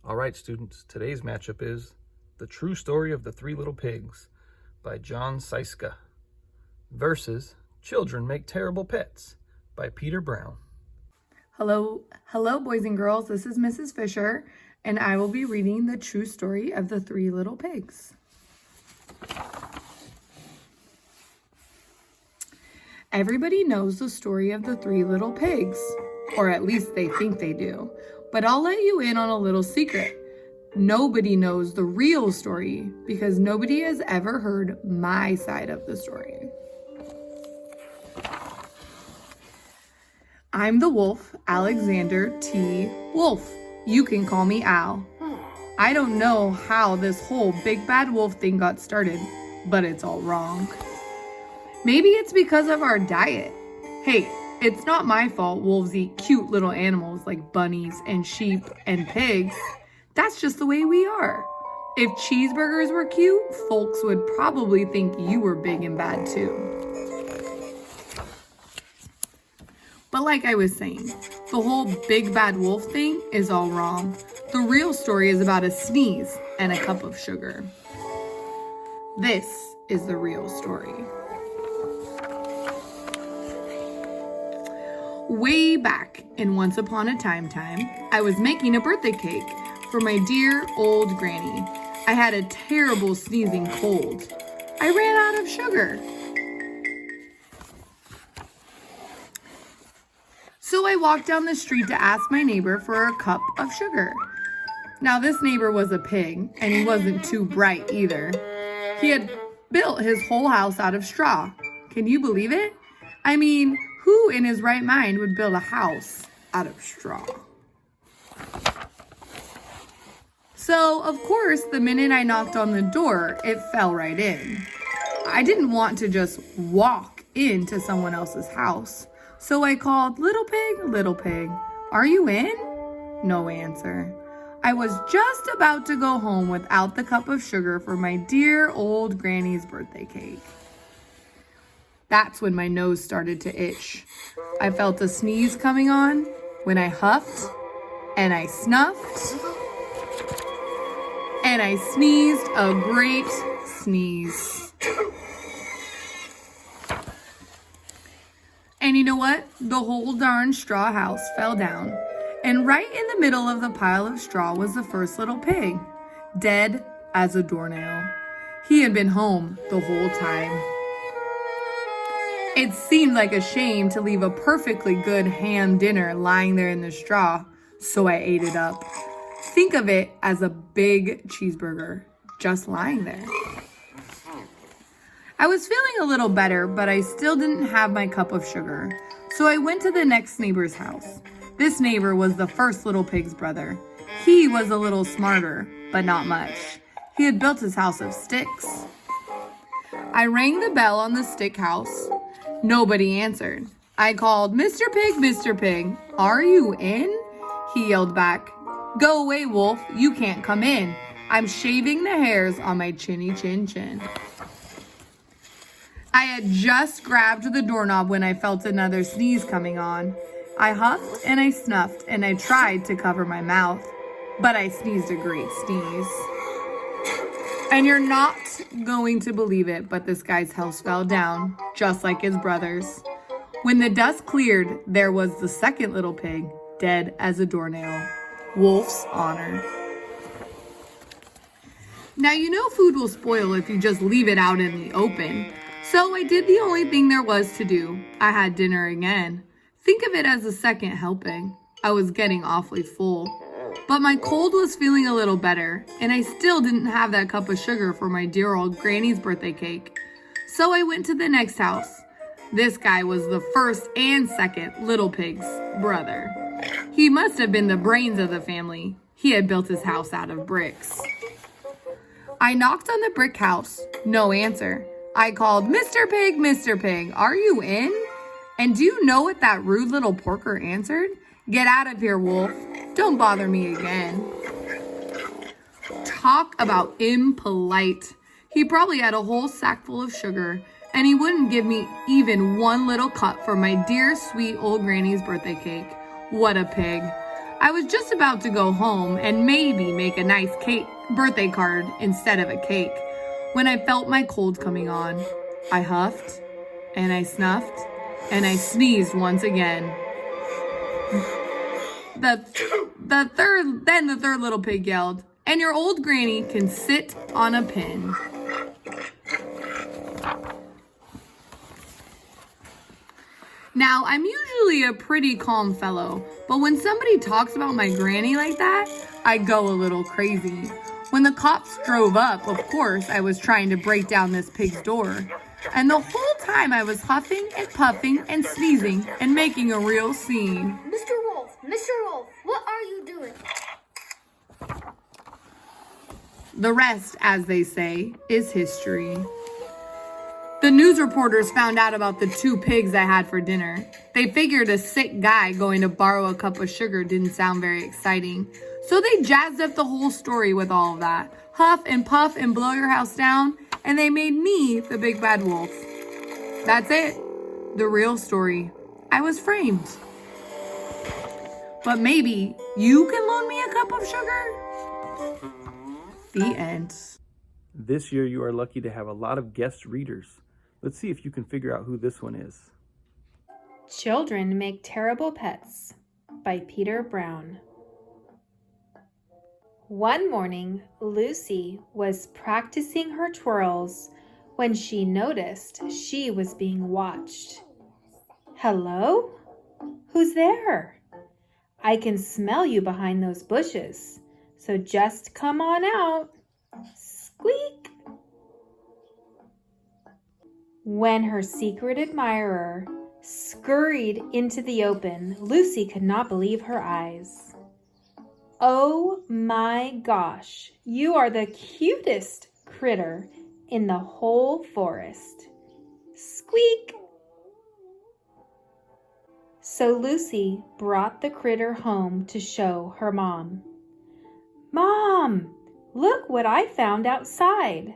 All right, students, today's matchup is The True Story of the Three Little Pigs by John Seiska versus Children Make Terrible Pets by Peter Brown. Hello, boys and girls. This is Mrs. Fisher, and I will be reading The True Story of the Three Little Pigs. Everybody knows the story of the three little pigs, or at least they think they do. But I'll let you in on a little secret. Nobody knows the real story because nobody has ever heard my side of the story. I'm the wolf, Alexander T. Wolf. You can call me Al. I don't know how this whole big bad wolf thing got started, but it's all wrong. Maybe it's because of our diet. Hey, it's not my fault wolves eat cute little animals like bunnies and sheep and pigs. That's just the way we are. If cheeseburgers were cute, folks would probably think you were big and bad too. But like I was saying, the whole big bad wolf thing is all wrong. The real story is about a sneeze and a cup of sugar. This is the real story. Way back in Once Upon a Time, I was making a birthday cake for my dear old granny. I had a terrible sneezing cold. I ran out of sugar. So I walked down the street to ask my neighbor for a cup of sugar. Now this neighbor was a pig, and he wasn't too bright either. He had built his whole house out of straw. Can you believe it? I mean, who in his right mind would build a house out of straw? So, of course, the minute I knocked on the door, it fell right in. I didn't want to just walk into someone else's house. So I called, little pig, are you in? No answer. I was just about to go home without the cup of sugar for my dear old granny's birthday cake. That's when my nose started to itch. I felt a sneeze coming on when I huffed and I snuffed and I sneezed a great sneeze. And you know what? The whole darn straw house fell down. And right in the middle of the pile of straw was the first little pig, dead as a doornail. He had been home the whole time. It seemed like a shame to leave a perfectly good ham dinner lying there in the straw, so I ate it up. Think of it as a big cheeseburger just lying there. I was feeling a little better, but I still didn't have my cup of sugar, so I went to the next neighbor's house. This neighbor was the first little pig's brother. He was a little smarter, but not much. He had built his house of sticks. I rang the bell on the stick house. Nobody answered. I called, Mr. Pig, are you in? He yelled back, go away, wolf, you can't come in. I'm shaving the hairs on my chinny chin. I had just grabbed the doorknob when I felt another sneeze coming on. I huffed and I snuffed and I tried to cover my mouth, but I sneezed a great sneeze. And you're not going to believe it, but this guy's house fell down, just like his brother's. When the dust cleared, there was the second little pig, dead as a doornail. Wolf's honor. Now you know food will spoil if you just leave it out in the open. So I did the only thing there was to do. I had dinner again. Think of it as a second helping. I was getting awfully full. But my cold was feeling a little better, and I still didn't have that cup of sugar for my dear old granny's birthday cake. So I went to the next house. This guy was the first and second little pig's brother. He must have been the brains of the family. He had built his house out of bricks. I knocked on the brick house. No answer. I called, Mr. Pig, are you in? And do you know what that rude little porker answered? Get out of here, wolf. Don't bother me again. Talk about impolite. He probably had a whole sack full of sugar, and he wouldn't give me even one little cut for my dear sweet old granny's birthday cake. What a pig. I was just about to go home and maybe make a nice birthday card instead of a cake when I felt my cold coming on. I huffed and I snuffed and I sneezed once again. The third little pig yelled, "And your old granny can sit on a pin." Now, I'm usually a pretty calm fellow, but when somebody talks about my granny like that, I go a little crazy. When the cops drove up, of course, I was trying to break down this pig's door. And the whole time I was huffing and puffing and sneezing and making a real scene. Mr. Wolf, what are you doing? The rest, as they say, is history. The news reporters found out about the 2 pigs I had for dinner. They figured a sick guy going to borrow a cup of sugar didn't sound very exciting. So they jazzed up the whole story with all of that. Huff and puff and blow your house down, and they made me the big bad wolf. That's it. The real story. I was framed. But maybe you can loan me a cup of sugar? The end. This year you are lucky to have a lot of guest readers. Let's see if you can figure out who this one is. Children Make Terrible Pets by Peter Brown. One morning, Lucy was practicing her twirls when she noticed she was being watched. Hello? Who's there? I can smell you behind those bushes, so just come on out. Squeak! When her secret admirer scurried into the open, Lucy could not believe her eyes. Oh my gosh, you are the cutest critter in the whole forest. Squeak! So Lucy brought the critter home to show her mom. Mom, look what I found outside.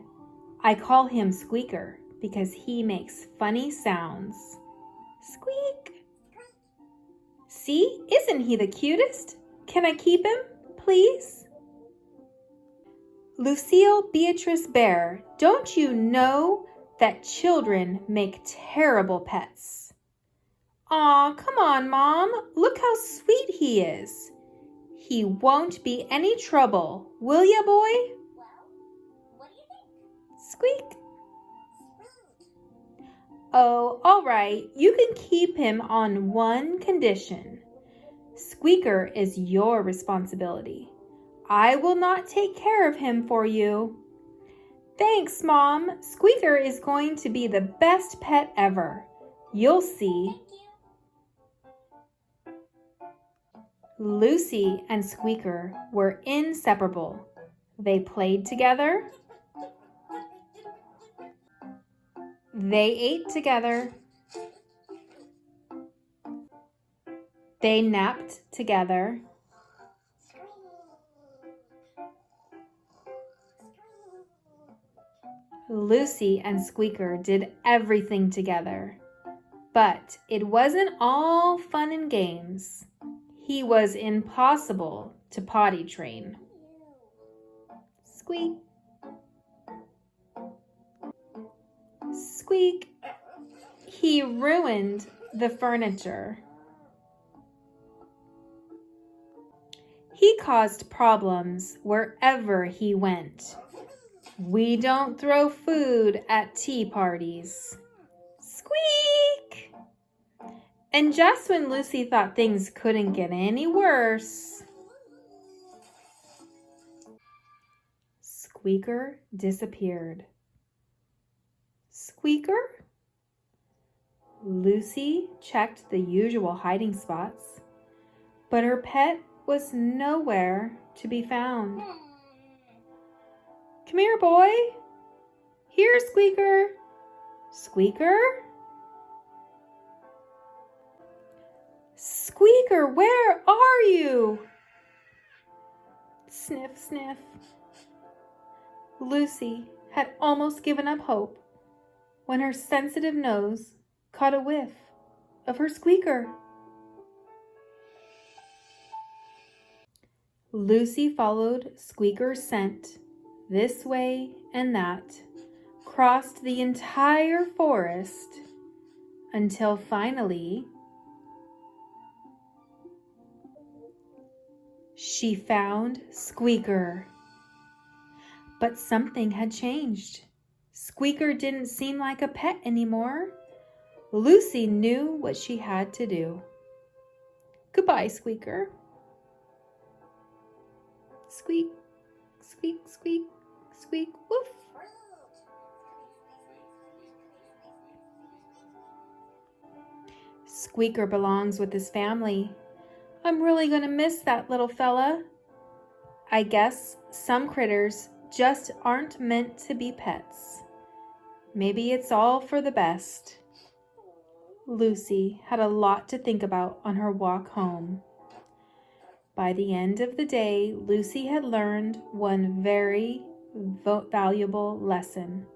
I call him Squeaker because he makes funny sounds. Squeak! See, isn't he the cutest? Can I keep him, please? Lucille Beatrice Bear, don't you know that children make terrible pets? Aw, come on, Mom. Look how sweet he is. He won't be any trouble, will ya, boy? Well, what do you think? Squeak. Oh, all right. You can keep him on one condition. Squeaker is your responsibility. I will not take care of him for you. Thanks, Mom. Squeaker is going to be the best pet ever. You'll see. Thank you. Lucy and Squeaker were inseparable. They played together. They ate together. They napped together. Lucy and Squeaker did everything together. But it wasn't all fun and games. He was impossible to potty train. Squeak. Squeak. He ruined the furniture. He caused problems wherever he went. We don't throw food at tea parties. Squeak! And just when Lucy thought things couldn't get any worse, Squeaker disappeared. Squeaker? Lucy checked the usual hiding spots, but her pet was nowhere to be found. Come here, boy. Here, Squeaker. Squeaker? Squeaker, where are you? Sniff, sniff. Lucy had almost given up hope when her sensitive nose caught a whiff of her Squeaker. Lucy followed Squeaker's scent this way and that, crossed the entire forest until finally she found Squeaker. But something had changed. Squeaker didn't seem like a pet anymore. Lucy knew what she had to do. Goodbye, Squeaker. Squeak, squeak, squeak, squeak, woof. Squeaker belongs with his family. I'm really gonna miss that little fella. I guess some critters just aren't meant to be pets. Maybe it's all for the best. Lucy had a lot to think about on her walk home. By the end of the day, Lucy had learned one very valuable lesson.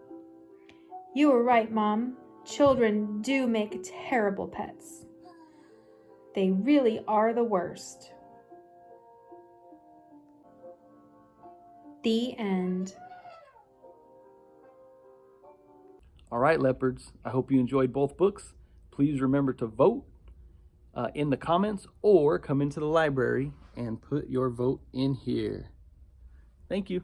You were right, Mom. Children do make terrible pets. They really are the worst. The end. All right, leopards. I hope you enjoyed both books. Please remember to vote in the comments or come into the library and put your vote in here. Thank you.